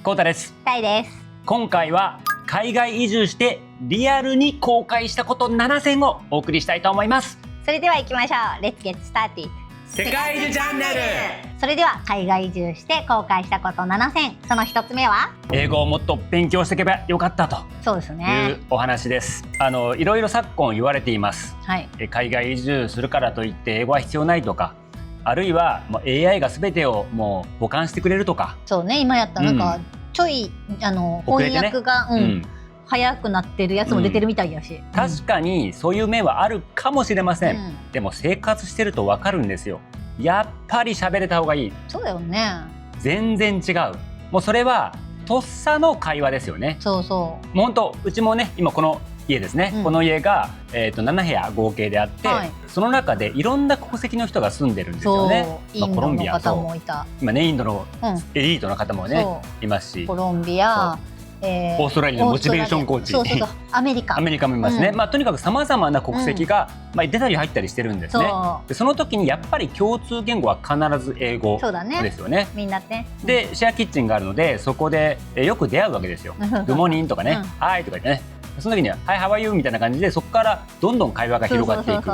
コウタです。タイです。今回は海外移住してリアルに後悔したこと7選をお送りしたいと思います。それでは行きましょう。Let's get started。世界移住チャンネル。それでは海外移住して後悔したこと7選。その1つ目は英語をもっと勉強していけばよかったとそうですいね。うお話です。いろいろ昨今言われています。はい。海外移住するからといって英語は必要ないとか、あるいはもう AI が全てをもう補完してくれるとか。そうね。今やったらなんか、ちょい翻訳が、早くなってるやつも出てるみたいやし、確かにそういう面はあるかもしれません、でも生活してると分かるんですよ。やっぱり喋れた方がいい。そうだよね。全然違う。もうそれはとっさの会話ですよね。そうそう。もうほんとうちもね、今この家ですね、この家が、7部屋合計であって、その中でいろんな国籍の人が住んでるんですよね。インドの方もいた。今ね、インドのエリートの方もね、いますし、コロンビア、オーストラリアのモチベーションコーチ、そうアメリカもいますね。とにかくさまざまな国籍が、出たり入ったりしてるんですね。でその時にやっぱり共通言語は必ず英語ですよね。みんなね。でシェアキッチンがあるので、そこでよく出会うわけですよ。グッモーニングとかね、はいとか言ってね。その時にははい、ハワイユーみたいな感じで、そこからどんどん会話が広がっていく。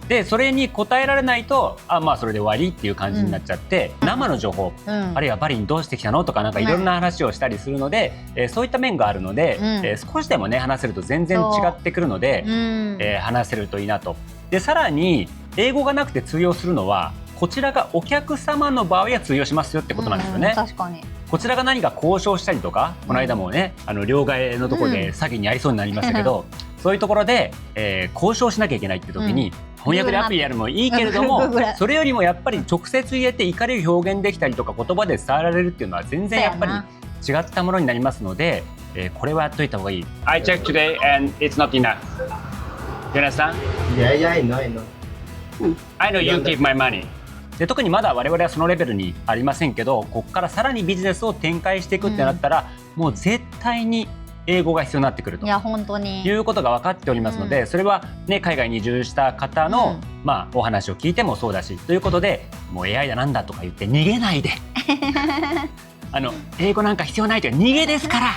でそれに答えられないと、それで終わりっていう感じになっちゃって、生の情報、あるいはバリにどうしてきたのとか、なんかいろんな話をしたりするので、そういった面があるので、少しでもね話せると全然違ってくるので、話せるといいなと。でさらに英語がなくて通用するのは、こちらがお客様の場合は通用しますよってことなんですよね。確かに。こちらが何か交渉したりとか、この間もね、両替のところで詐欺にありそうになりましたけど、そういうところで、交渉しなきゃいけないって時に、翻訳でアプリやるのもいいけれども、それよりもやっぱり直接言えて怒りを表現できたりとか、言葉で伝えられるっていうのは全然やっぱり違ったものになりますので、これはやっといた方がいい。I checked today and it's not enough. You understand? Yeah, I know. I know you keep my money. で特にまだ我々はそのレベルにありませんけど、ここからさらにビジネスを展開していくってなったら、もう絶対に英語が必要になってくるということが分かっておりますので、それは、ね、海外に移住した方の、お話を聞いてもそうだし、ということで、もう AI だなんだとか言って逃げないで英語なんか必要ないという逃げですから、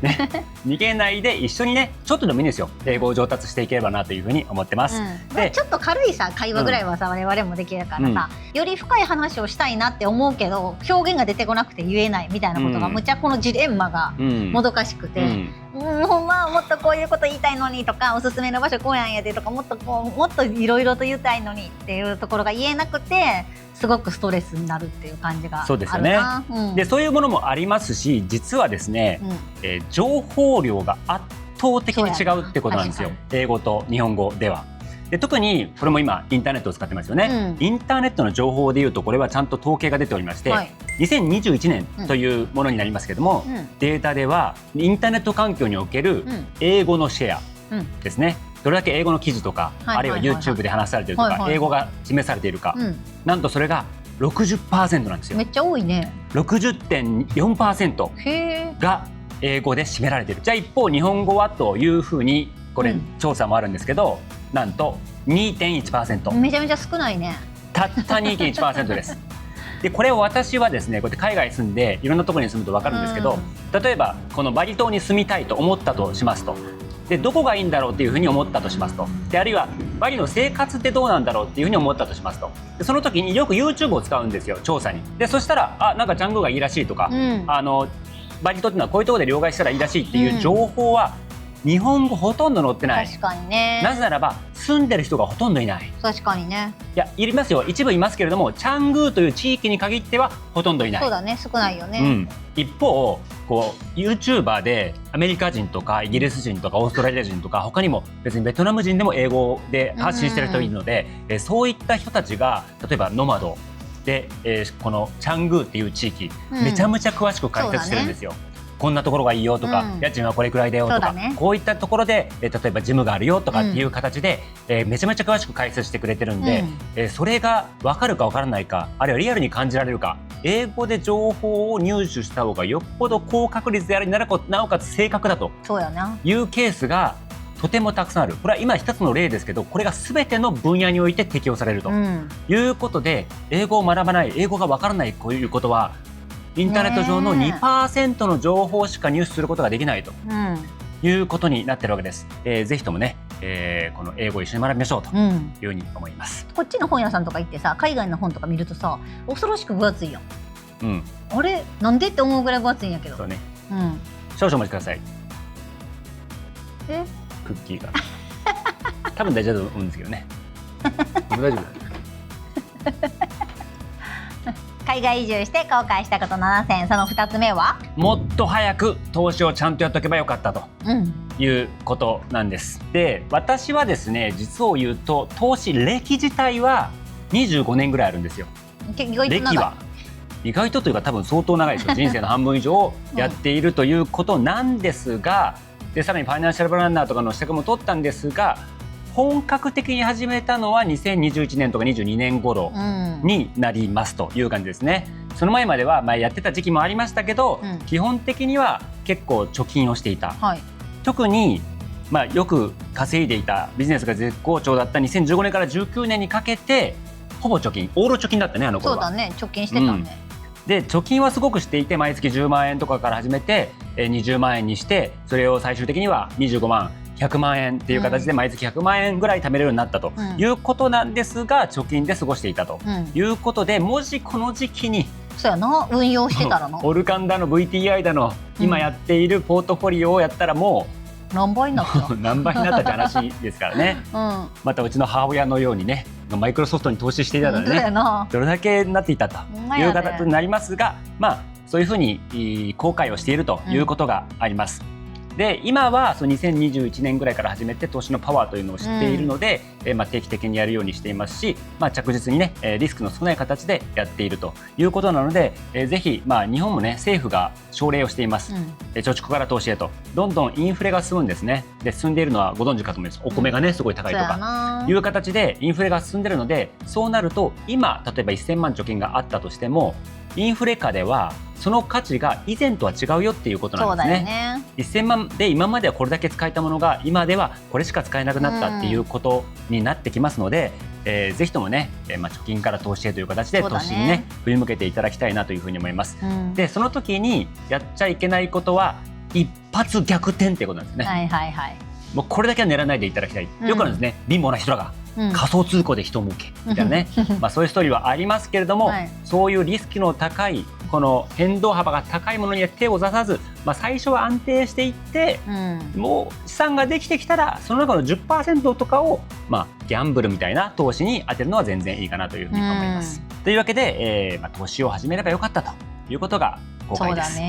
ね、逃げないで一緒にね、ちょっとでもいいんですよ、英語を上達していければなというふうに思ってます。でちょっと軽い会話ぐらいは我々もできるからさ、より深い話をしたいなって思うけど表現が出てこなくて言えないみたいなことが、むちゃこのジレンマがもどかしくて、ほんまはもっとこういうこと言いたいのにとか、おすすめの場所こうやんやでとか、もっといろいろと言いたいのにっていうところが言えなくて、すごくストレスになるっていう感じがあるな。そうですよね。でそういうものもありますし、実はですね、情報量が圧倒的に違うってことなんですよ、英語と日本語では。で特にこれも今インターネットを使ってますよね、インターネットの情報でいうと、これはちゃんと統計が出ておりまして、2021年というものになりますけども、データではインターネット環境における英語のシェアですね、どれだけ英語の記事とか、あるいは YouTube で話されているとか、英語が示されているか、なんとそれが 60% なんですよ。めっちゃ多いね。 60.4% が英語で占められている。じゃあ一方日本語はというふうに、これ調査もあるんですけど、なんと 2.1%。 めちゃめちゃ少ないね。たった 2.1% です。でこれを私はですね、こうやって海外に住んでいろんなところに住むと分かるんですけど、例えばこのバリ島に住みたいと思ったとしますと、でどこがいいんだろうっていうふうに思ったとしますと、であるいはバリの生活ってどうなんだろうっていうふうに思ったとしますと、でその時によく YouTube を使うんですよ、調査に。でそしたら、なんかジャングがいいらしいとか、バリ島っていうのはこういうところで両替したらいいらしいっていう情報は、日本語ほとんど載ってない。確かにね。なぜならば住んでる人がほとんどいない。確かにね。いや、いますよ、一部いますけれども、チャングーという地域に限ってはほとんどいない。そうだね、少ないよね。一方こう YouTuber でアメリカ人とかイギリス人とかオーストラリア人とか、他にも別にベトナム人でも英語で発信してる人いるので、そういった人たちが例えばノマドで、このチャングーっていう地域、めちゃめちゃ詳しく解説してるんですよ。こんなところがいいよとか、家賃はこれくらいだよとか、こういったところで、例えばジムがあるよとかっていう形で、めちゃめちゃ詳しく解説してくれてるんで、それが分かるか分からないか、あるいはリアルに感じられるか、英語で情報を入手した方がよっぽど高確率であり、なおかつ正確だというケースがとてもたくさんある。これは今一つの例ですけど、これが全ての分野において適用されるということで、英語を学ばない、英語が分からないこういうことはインターネット上のね 2% の情報しか入手することができないということになってるわけです。ぜひともね、この英語を一緒に学びましょうというふうに思います。こっちの本屋さんとか行ってさ、海外の本とか見るとさ、恐ろしく分厚いやん。あれなんでって思うぐらい分厚いんやけど。そうね。少々お待ちください。え？クッキーが。多分大丈夫だと思うんですけどね。大丈夫だ。海外移住して後悔したこと7選、その2つ目はもっと早く投資をちゃんとやっておけばよかったということなんです。で、私はですね、実を言うと投資歴自体は25年ぐらいあるんですよ。歴は意外とというか多分相当長いですよ。人生の半分以上やっているということなんですが、でさらにファイナンシャルプランナーとかの資格も取ったんですが、本格的に始めたのは2021年とか22年頃になりますという感じですね。その前まではやってた時期もありましたけど、基本的には結構貯金をしていた、特によく稼いでいた、ビジネスが絶好調だった2015年から19年にかけてほぼ貯金、オール貯金だったね、あの頃は。そうだね、貯金してたね。で貯金はすごくしていて、毎月10万円とかから始めて20万円にして、それを最終的には25万100万円っていう形で毎月100万円ぐらい貯めれるようになったということなんですが、貯金で過ごしていたということで、もしこの時期にそうやな、運用してたらな、オルカンだの VTI だの今やっているポートフォリオをやったらもう何倍になった何倍になったって話ですからね。またうちの母親のようにね、マイクロソフトに投資していたらね、どれだけなっていたという形になりますが、そういうふうに後悔をしているということがあります。で今はその2021年ぐらいから始めて投資のパワーというのを知っているので、定期的にやるようにしていますし、着実にねリスクの少ない形でやっているということなので、ぜひ日本もね政府が奨励をしています、貯蓄から投資へと。どんどんインフレが進むんですね。で進んでいるのはご存知かと思います。お米がねすごい高いとかいう形でインフレが進んでいるので、そうなると今例えば1000万貯金があったとしても、インフレ下ではその価値が以前とは違うよっていうことなんですね。1000万で今まではこれだけ使えたものが今ではこれしか使えなくなったっていうことになってきますので、ぜひともね、貯金から投資へという形で投資にね振り向けていただきたいなというふうに思います。でその時にやっちゃいけないことは一発逆転っていうことなんですね。もうこれだけは狙わないでいただきたい。よくあるんですね、貧乏な人らが仮想通貨で人儲けみたいなねそういうストーリーはありますけれども、そういうリスクの高いこの変動幅が高いものには手を出さず、最初は安定していって、もう資産ができてきたらその中の 10% とかを、ギャンブルみたいな投資に当てるのは全然いいかなというふうに思います。というわけで、投資を始めればよかったということが後悔です。そう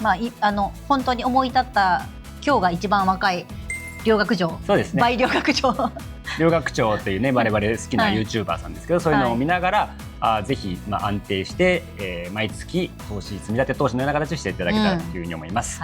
だね、本当に思い立った今日が一番若い両学長、そうですね、倍両学長両学長というね我々好きな YouTuber さんですけど、そういうのを見ながら、ぜひ安定して、毎月投資積み立て投資のような形をしていただけたらというふうに思います。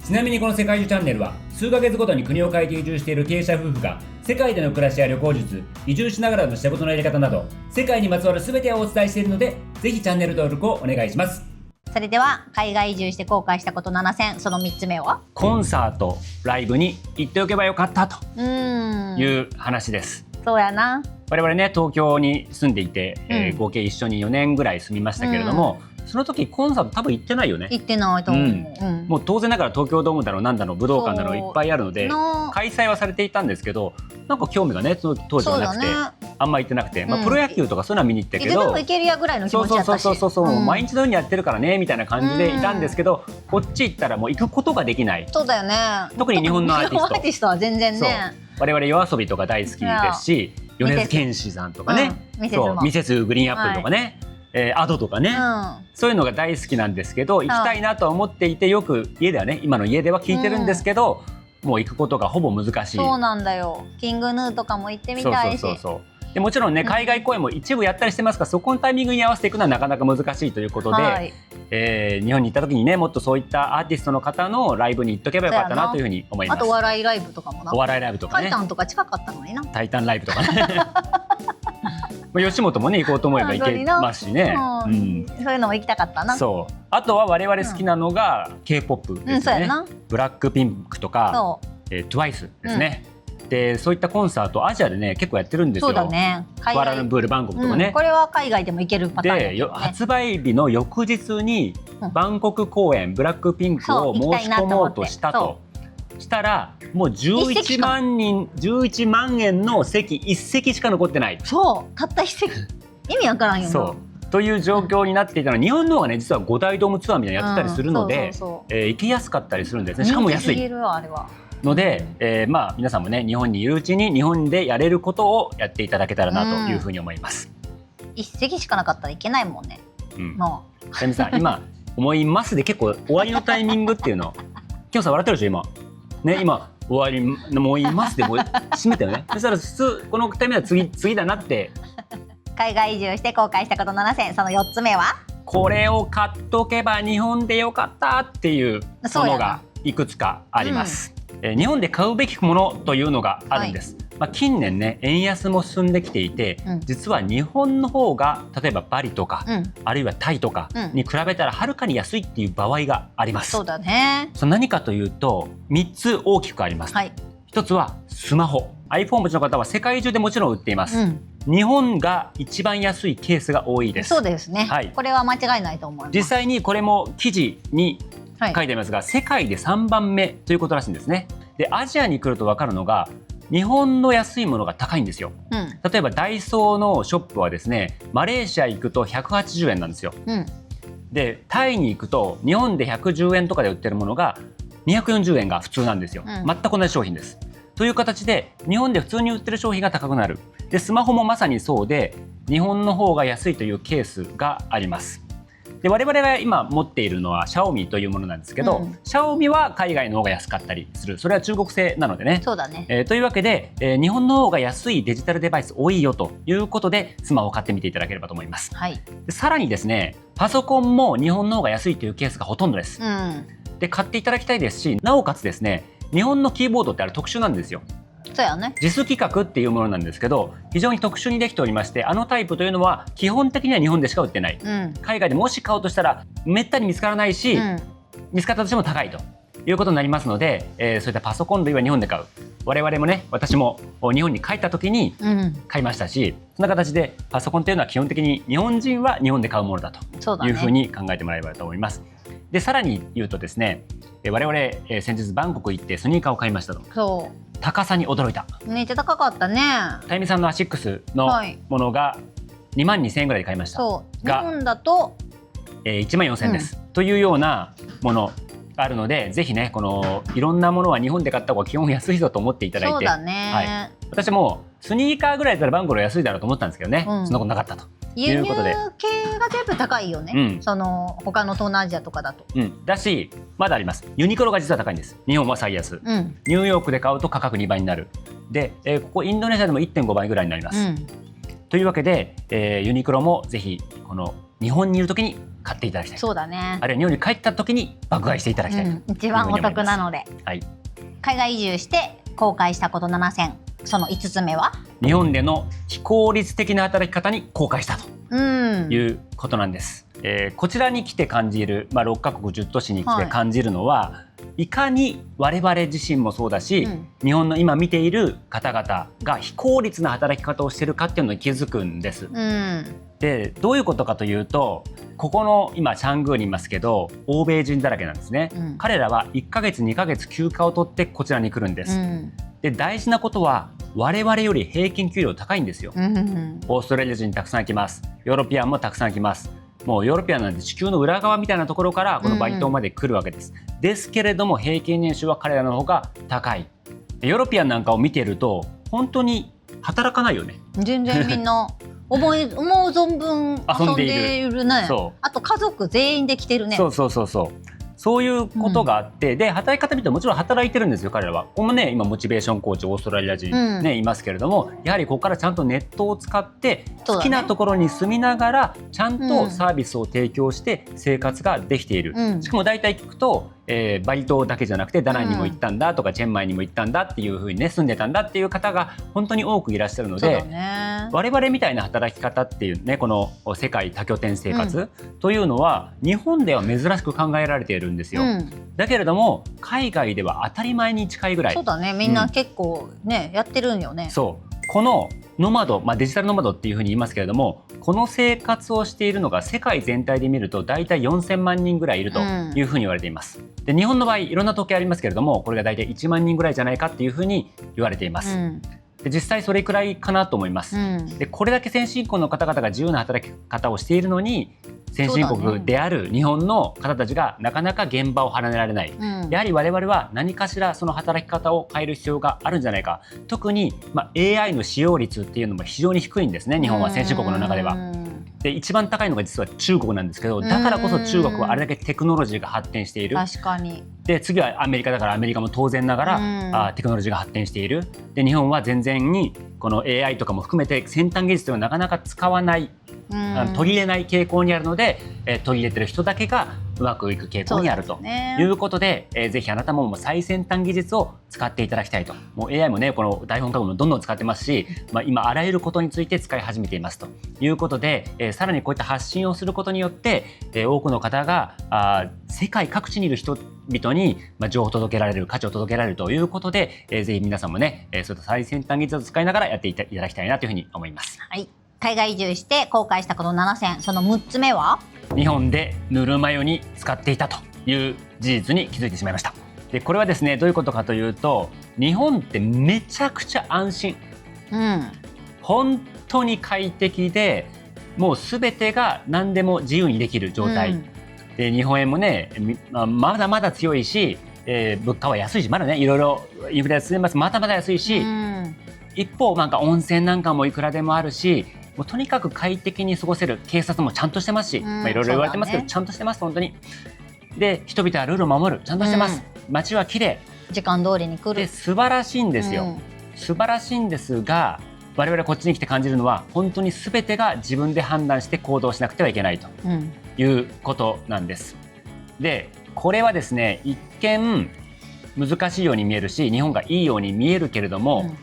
ちなみにこの世界中チャンネルは数ヶ月ごとに国を変えて移住している経営者夫婦が世界での暮らしや旅行術、移住しながらの仕事のやり方など世界にまつわる全てをお伝えしているので、ぜひチャンネル登録をお願いします。それでは海外移住して後悔したこと7選、その3つ目はコンサートライブに行っておけばよかったという話です。そうやな。我々ね東京に住んでいて、合計一緒に4年ぐらい住みましたけれども、その時コンサート多分行ってないよね。行ってないと思う。もう当然ながら東京ドームだろうなんだろう武道館だろういっぱいあるので開催はされていたんですけど、なんか興味がねその当時はなくて、あんま行ってなくて、プロ野球とかそういうのは見に行ったけど、いつでも行けるやぐらいの気持ちだったし、毎日のようにやってるからねみたいな感じでいたんですけど、こっち行ったらもう行くことができない。そうだよね。特に日本のアーティストは全然ね、我々夜遊びとか大好きですし、米津玄師さんとかね、ミセスグリーンアップルとかね、アドとかね、そういうのが大好きなんですけど、行きたいなと思っていて、よく家ではね今の家では聞いてるんですけど、もう行くことがほぼ難しい。そうなんだよ。キングヌーとかも行ってみたいし、でもちろんね海外公演も一部やったりしてますが、そこのタイミングに合わせていくのはなかなか難しいということで、日本に行った時にねもっとそういったアーティストの方のライブに行っとけばよかったなというふうに思います。あとお笑いライブとかもな。お笑いライブとかね。タイタンとか近かったのにな。タイタンライブとかね吉本もね行こうと思えば行けますしね、そういうのも行きたかったな。あとは我々好きなのが K-POP ですよね。ブラックピンクとかTWICE ですね。でそういったコンサートアジアでね結構やってるんですよ。そうだね。クアラルンプール、バンコクとかね。これは海外でも行けるパターンだでけどね。発売日の翌日にバンコク公演ブラックピンクを申し込もうとしたと。したらもう11万円の席1席しか残ってない。そうたった1席意味わからんよな。そうという状況になっていたのは、日本の方がね実は5大ドームツアーみたいなのやってたりするので行きやすかったりするんですね。しかも安いので、まあ皆さんもね日本にいるうちに日本でやれることをやっていただけたらなというふうに思います。1席しかなかったらいけないもんね。もうさゆみさん今思いますで結構終わりのタイミングっていうのきょんさん笑ってるでしょ今ね。今終わりもういますでもう閉めたよね。そしたら普通このタイミングは次だなって。海外移住して後悔したこと7選、その4つ目はこれを買っとけば日本でよかったっていうものがいくつかあります。日本で買うべきものというのがあるんです。近年ね円安も進んできていて、実は日本の方が例えばバリとか、あるいはタイとかに比べたらはるかに安いっていう場合があります。そうだね。それ何かというと3つ大きくあります。1つはスマホ。 iPhone をお持ちの方は世界中でもちろん売っています。日本が一番安いケースが多いです。そうですね、これは間違いないと思います。実際にこれも記事に書いてありますが、世界で3番目ということらしいんですね。でアジアに来ると分かるのが日本の安いものが高いんですよ。例えばダイソーのショップはですねマレーシア行くと180円なんですよ。でタイに行くと日本で110円とかで売ってるものが240円が普通なんですよ。全く同じ商品です。という形で日本で普通に売ってる商品が高くなる。でスマホもまさにそうで日本の方が安いというケースがあります。で我々が今持っているのはシャオミというものなんですけど、シャオミは海外の方が安かったりする。それは中国製なのでね。そうだね。というわけで、日本の方が安いデジタルデバイス多いよということでスマホを買ってみていただければと思います。でさらにですねパソコンも日本の方が安いというケースがほとんどです。で買っていただきたいですし、なおかつですね日本のキーボードってあれ特殊なんですよ。そうやね。JIS規格っていうものなんですけど非常に特殊にできておりまして、あのタイプというのは基本的には日本でしか売ってない。海外でもし買おうとしたらめったに見つからないし、見つかったとしても高いということになりますので、そういったパソコン類は日本で買う。我々もね私も日本に帰った時に買いましたし、そんな形でパソコンというのは基本的に日本人は日本で買うものだというふうに考えてもらえればと思います。でさらに言うとですね我々先日バンコク行ってスニーカーを買いましたと。そう高さに驚いた。めっちゃ高かったね。タイミさんのアシックスのものが2万2000円ぐらいで買いました。そう日本だと1万4000円です、というようなものがあるので、ぜひねこのいろんなものは日本で買った方が基本安いぞと思っていただいて。そうだね、私もスニーカーぐらいだったらバンコク安いだろうと思ったんですけどね、そんなことなかったということで、輸入系が全部高いよね、その他の東南アジアとかだと、だしまだあります。ユニクロが実は高いんです。日本は最安、ニューヨークで買うと価格2倍になる。で、ここインドネシアでも 1.5 倍ぐらいになります、というわけで、ユニクロもぜひこの日本にいる時に買っていただきたい。そうだね。あるいは日本に帰った時に爆買いしていただきたい、一番お得なので、海外移住して後悔したこと7選、その5つ目は日本での非効率的な働き方に後悔したということなんです。こちらに来て感じる、6カ国10都市に来て感じるのは、いかに我々自身もそうだし、日本の今見ている方々が非効率な働き方をしているかっていうのに気づくんです。でどういうことかというと、ここの今チャングーにいますけど欧米人だらけなんですね、彼らは1ヶ月2ヶ月休暇を取ってこちらに来るんです、で大事なことは我々より平均給料高いんですよ、オーストラリア人たくさん来ます。ヨーロピアンもたくさん来ます。もうヨーロピアンなんて地球の裏側みたいなところからこのバリ島まで来るわけです、ですけれども平均年収は彼らの方が高い。ヨーロピアンなんかを見ていると本当に働かないよね。全然みんな思う存分遊んでいるね。あと家族全員で来てるね。そういうことがあって、で働き方見てもちろん働いてるんですよ彼らは。このね今モチベーションコーチオーストラリア人ね、いますけれども、やはりここからちゃんとネットを使って好きなところに住みながらちゃんとサービスを提供して生活ができている、しかも大体聞くと、バリ島だけじゃなくてダナンにも行ったんだとか、チェンマイにも行ったんだっていうふうにね住んでたんだっていう方が本当に多くいらっしゃるので、我々みたいな働き方っていうねこの世界多拠点生活というのは日本では珍しく考えられているんですよ。だけれども海外では当たり前に近いぐらい。そうだね、みんな結構ね、やってるんよね。そうこのノマド、デジタルノマドっていうふうに言いますけれども、この生活をしているのが世界全体で見ると大体4000万人ぐらいいるというふうに言われています。で日本の場合いろんな統計ありますけれども、これが大体1万人ぐらいじゃないかっていうふうに言われています。で実際それくらいかなと思います。でこれだけ先進国の方々が自由な働き方をしているのに、先進国である日本の方たちがなかなか現場を離れられない、やはり我々は何かしらその働き方を変える必要があるんじゃないか。特に、AI の使用率っていうのも非常に低いんですね、日本は先進国の中では。で一番高いのが実は中国なんですけど、だからこそ中国はあれだけテクノロジーが発展している。確かに。で次はアメリカだから、アメリカも当然ながら、テクノロジーが発展している。で日本は全然にこの AI とかも含めて先端技術ではなかなか使わない、取り入れない傾向にあるので、取り入れてる人だけがうまくいく傾向にあるということで、ぜひあなたも最先端技術を使っていただきたいと。もう AI もねこの台本家具もどんどん使ってますし、今あらゆることについて使い始めていますということで、さらにこういった発信をすることによって、多くの方が世界各地にいる人々に情報を届けられる、価値を届けられるということで、ぜひ皆さんもね、そういった最先端技術を使いながらやっていただきたいなというふうに思います。はい、海外移住して後悔したこと7選、その6つ目は日本でぬるま湯に使っていたという事実に気づいてしまいました。でこれはですねどういうことかというと、日本ってめちゃくちゃ安心、本当に快適で、もう全てが何でも自由にできる状態、で日本円もねまだまだ強いし、物価は安いし、まだねいろいろインフレが進んでます、まだまだ安いし、一方なんか温泉なんかもいくらでもあるし、もうとにかく快適に過ごせる。警察もちゃんとしてますし、いろいろ言われてますけど、ちゃんとしてます本当に。で人々はルールを守る、ちゃんとしてます。街は綺麗、時間通りに来る。で素晴らしいんですよ、素晴らしいんですが、我々こっちに来て感じるのは本当に全てが自分で判断して行動しなくてはいけないということなんです。でこれはですね一見難しいように見えるし、日本がいいように見えるけれども、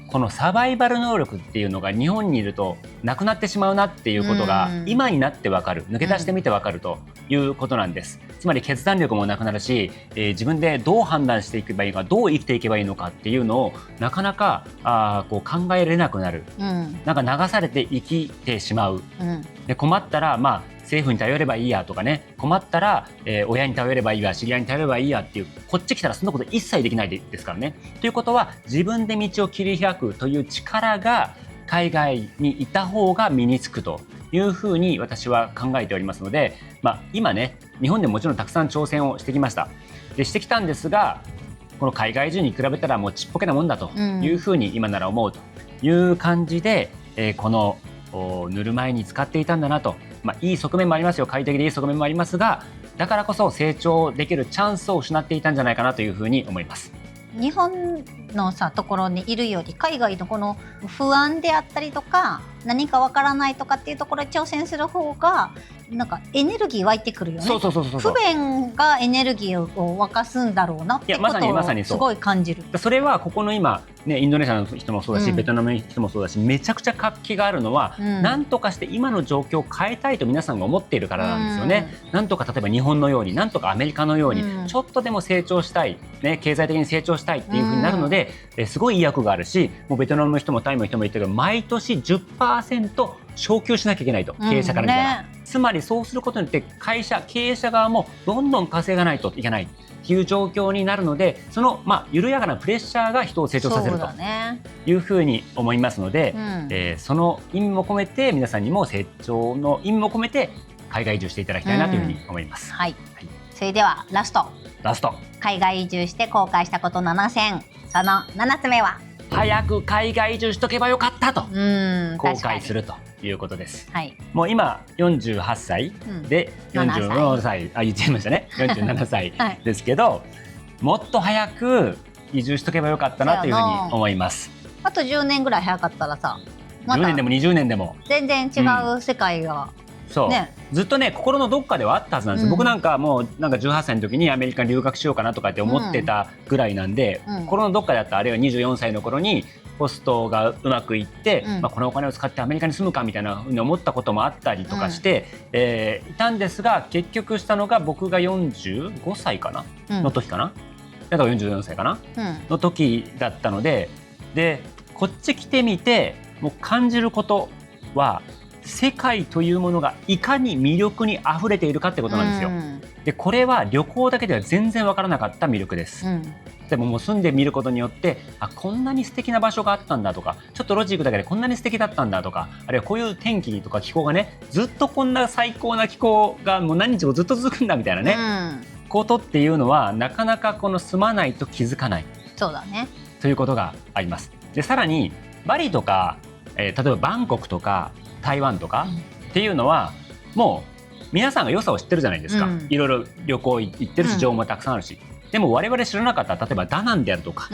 このサバイバル能力っていうのが日本にいるとなくなってしまうなっていうことが今になってわかる、抜け出してみてわかるということなんです。つまり決断力もなくなるし、自分でどう判断していけばいいのか、どう生きていけばいいのかっていうのをなかなかこう考えれなくなる、なんか流されて生きてしまう、で困ったら政府に頼ればいいやとかね、困ったら、親に頼ればいいや、知り合いに頼ればいいやっていう、こっち来たらそんなこと一切できないですからね。ということは自分で道を切り開くという力が海外にいた方が身につくというふうに私は考えておりますので、今ね日本でもちろんたくさん挑戦をしてきました。でしてきたんですが、この海外移住に比べたらもうちっぽけなもんだというふうに今なら思うという感じで、このぬるま湯に使っていたんだなと。いい側面もありますよ、快適でいい側面もありますが、だからこそ成長できるチャンスを失っていたんじゃないかなというふうに思います。日本のところにいるより海外のこの不安であったりとか、何かわからないとかっていうところに挑戦する方がなんかエネルギー湧いてくるよね。不便がエネルギーを沸かすんだろうなってことをすごい感じる。それはここの今、インドネシアの人もそうだし、ベトナムの人もそうだし、めちゃくちゃ活気があるのは、なんとかして今の状況を変えたいと皆さんが思っているからなんですよね。なんとか例えば日本のように、なんとかアメリカのように、ちょっとでも成長したい、経済的に成長したいっていう風になるので、すごいいい役があるし、もうベトナムの人もタイの人も言ってるけど、毎年 10% 昇給しなきゃいけないと、経営者から見たら。つまりそうすることによって経営者側もどんどん稼がないといけないっていう状況になるので、その緩やかなプレッシャーが人を成長させるというふうに思いますので、その意味も込めて皆さんにも成長の意味も込めて海外移住していただきたいなというふうに思います。それではラスト海外移住して後悔したこと7選、その7つ目は早く海外移住しとけばよかったと後悔するということです。もう今48歳で47歳、言っちゃいましたね、47歳ですけど、もっと早く移住しとけばよかったなというふうに思います。あと10年ぐらい早かったらさ、10年でも20年でも全然違う世界がねずっとね心のどっかではあったはずなんですよ、僕なんかもうなんか18歳の時にアメリカに留学しようかなとかって思ってたぐらいなんで、心のどっかであった、あるいは24歳の頃にホストがうまくいって、このお金を使ってアメリカに住むかみたいなふうに思ったこともあったりとかして、いたんですが、結局したのが僕が45歳かな、の時かな、だから44歳かな、の時だったので、こっち来てみてもう感じることは、世界というものがいかに魅力にあふれているかってことなんですよ。でこれは旅行だけでは全然わからなかった魅力です。でももう住んでみることによって、こんなに素敵な場所があったんだとか、ちょっとロジックだけでこんなに素敵だったんだとか、あるいはこういう天気とか気候がね、ずっとこんな最高な気候がもう何日もずっと続くんだみたいなね、ことっていうのはなかなかこの住まないと気づかない。そうだね。ということがあります。でさらにバリとか、例えばバンコクとか台湾とかっていうのは、もう皆さんが良さを知ってるじゃないですか、いろいろ旅行行ってるし情報もたくさんあるし、でも我々知らなかった、例えばダナンであるとか、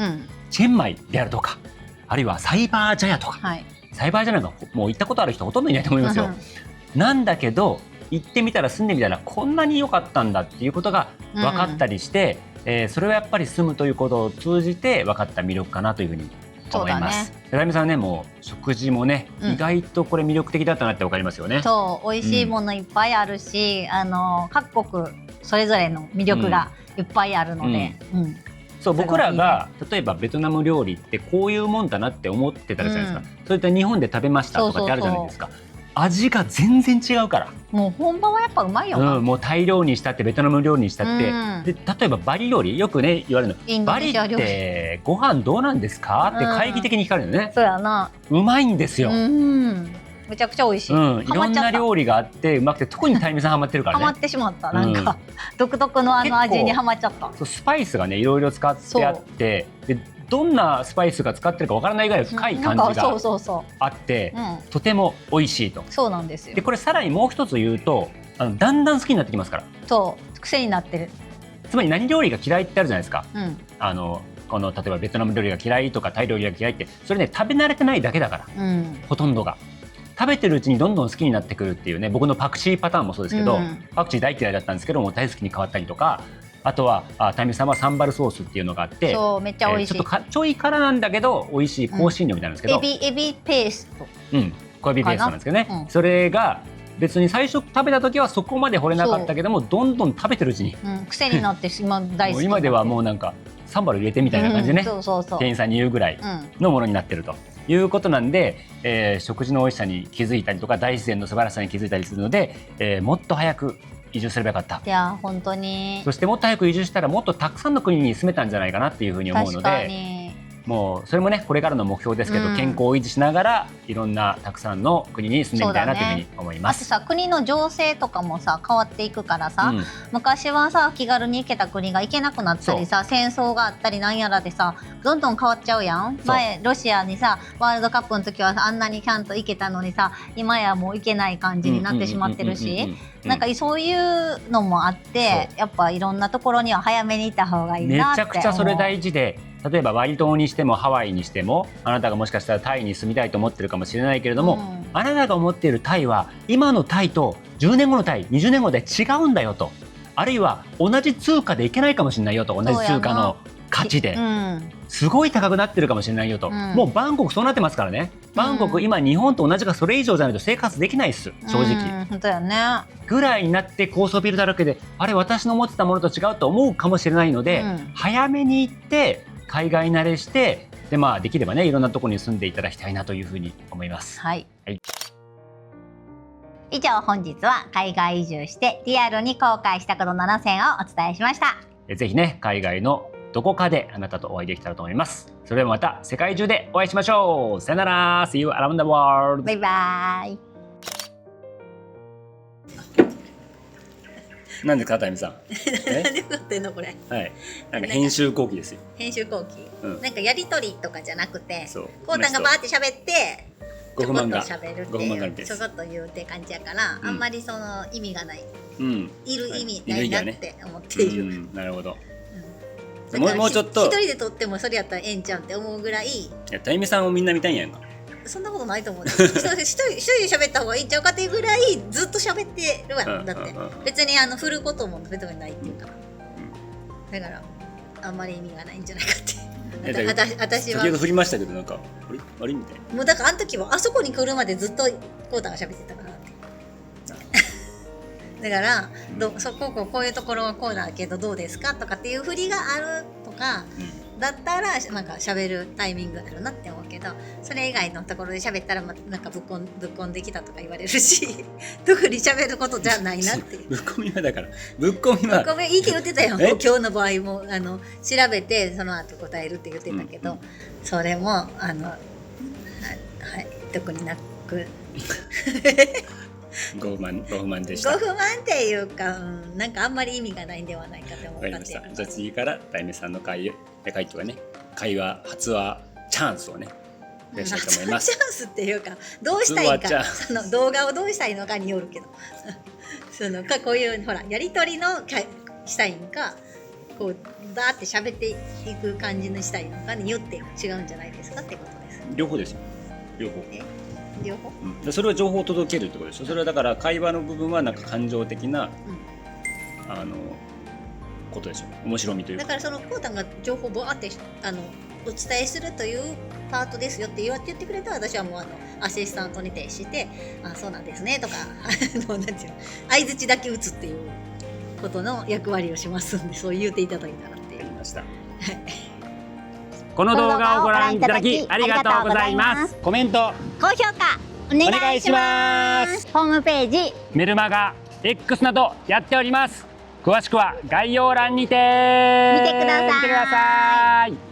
チェンマイであるとか、あるいはサイバージャヤとか、サイバージャヤなんかもう行ったことある人ほとんどいないと思いますよ。なんだけど行ってみたら、住んでみたらこんなに良かったんだっていうことが分かったりして、それはやっぱり住むということを通じて分かった魅力かなというふうに思います。ライムさんね、もう食事もね、意外とこれ魅力的だったなって分かりますよね。そう美味しいものいっぱいあるし、各国それぞれの魅力がいっぱいあるので、そう僕らが例えばベトナム料理ってこういうもんだなって思ってたじゃないですか、それと日本で食べましたとかってあるじゃないですか。味が全然違うから、もう本場はやっぱうまいよな、もうタイ料理にしたってベトナム料理にしたって、で例えばバリ料理よくね言われるの、バリってご飯どうなんですかって懐疑的に聞かれるのね。そうやな、うまいんですよ。めちゃくちゃ美味しい、いろんな料理があってうまくて、特にタイミさんハマってるからね。ハマってしまった、なんか独特の味にハマっちゃった。そうスパイスがねいろいろ使ってあって、でどんなスパイスが使ってるかわからないぐらい深い感じがあって、とても美味しいと。そうなんですよ。でこれさらにもう一つ言うと、だんだん好きになってきますから。そう癖になってる。つまり何料理が嫌いってあるじゃないですか、この例えばベトナム料理が嫌いとかタイ料理が嫌いって、それね食べ慣れてないだけだから、ほとんどが食べてるうちにどんどん好きになってくるっていうね、僕のパクチーパターンもそうですけど、パクチー大嫌いだったんですけども大好きに変わったりとか、あとはタイミさんはサンバルソースっていうのがあって、そうめっちゃ美味しい、ちょっとちょい辛なんだけど美味しい香辛料みたいなんですけど、エビペースト、小エビペーストなんですけどね、それが別に最初食べた時はそこまで惚れなかったけども、どんどん食べてるうちに、癖になって今大好き。今ではもうなんかサンバル入れてみたいな感じでね、店員さんに言うぐらいのものになってるということなんで、食事の美味しさに気づいたりとか大自然の素晴らしさに気づいたりするので、もっと早く移住すればよかった。いや本当に。そしてもっと早く移住したらもっとたくさんの国に住めたんじゃないかなっていうふうに思うので、もうそれもねこれからの目標ですけど、健康を維持しながらいろんなたくさんの国に住んでみたいなというふうに思います。あとさ、国の情勢とかもさ変わっていくからさ、昔はさ気軽に行けた国が行けなくなったりさ、戦争があったりなんやらでさどんどん変わっちゃうやん。前ロシアにさワールドカップの時はあんなにちゃんと行けたのにさ、今やもう行けない感じになってしまってるし、なんかそういうのもあって、やっぱいろんなところには早めに行った方がいいなって思う。めちゃくちゃそれ大事で、例えばバリ島にしてもハワイにしても、あなたがもしかしたらタイに住みたいと思ってるかもしれないけれども、あなたが思っているタイは今のタイと10年後のタイ20年後で違うんだよと、あるいは同じ通貨でいけないかもしれないよと、同じ通貨の価値ですごい高くなってるかもしれないよと、もうバンコクそうなってますからね。バンコク今日本と同じかそれ以上じゃないと生活できないっす、正直。本当やね。ぐらいになって高層ビルだらけで、あれ私の思ってたものと違うと思うかもしれないので、早めに行って海外慣れして、でできればねいろんなところに住んでいただきたいなというふうに思います。はい、以上本日は海外移住してリアルに後悔したこと7選をお伝えしました。ぜひね海外のどこかであなたとお会いできたらと思います。それではまた世界中でお会いしましょう。さよなら。 See you around the world。 バイバイ。何ですかタイムさん。何で歌ってんのこれ。はい。なんか編集後期ですよ。編集後期。なんかやりとりとかじゃなくて、こうたんがバーって喋って5分漫画喋るっていう、ちょこっと言うって感じやから、あんまりその意味がない、いる意味ないなって思っている。なるほど。もうちょっと一人で撮ってもそれやったらええんちゃうんって思うぐらい。いやタイムさんをみんな見たいんやんか。そんなことないと思う。一人で喋った方がいいんちゃうかっていうぐらいずっと喋ってるわよ。だって別に振ることも別にないっていうか、だからあんまり意味がないんじゃないかって。私は先ほど振りましたけどなんかあれみたいな。もうだからあの時はあそこに来るまでずっとコータが喋ってたからって。だからこういうところはこうだけどどうですかとかっていう振りがあるとか、だったらなんか喋るタイミングあるなって思うけど、それ以外のところで喋ったらなんかぶっこんできたとか言われるし特に喋ることじゃないなっていう。ぶっこみはだからぶっこみいいって言ってたよ。今日の場合も調べてその後答えるって言ってたけど、それもはい特になくご不満でした。ご不満っていうか、なんかあんまり意味がないんではないかと思ったっていう。じゃあ次から大目さんの回とかね、会話発話チャンスをね増やしたいと思います。チャンスっていうかどうしたいか、その動画をどうしたいのかによるけどこういうほらやり取りのしたいのか、こうバーって喋っていく感じにしたいのかによって違うんじゃないですかってことです。両方ですよ。両方。それは情報を届けるってことでしょ。それはだから会話の部分はなんか感情的な、ことでしょ。面白みというか。だからそのコウタンが情報をバーってお伝えするというパートですよって言ってくれたら、私はもうアシスタントに徹してそうなんですねとかなんていうの、相槌だけ打つっていうことの役割をしますんで、そう言っていただいたらって言いました。この動画をご覧いただきありがとうございます。コメント、高評価お願いします。ホームページ、メルマガ、X などやっております。詳しくは概要欄にて見てください。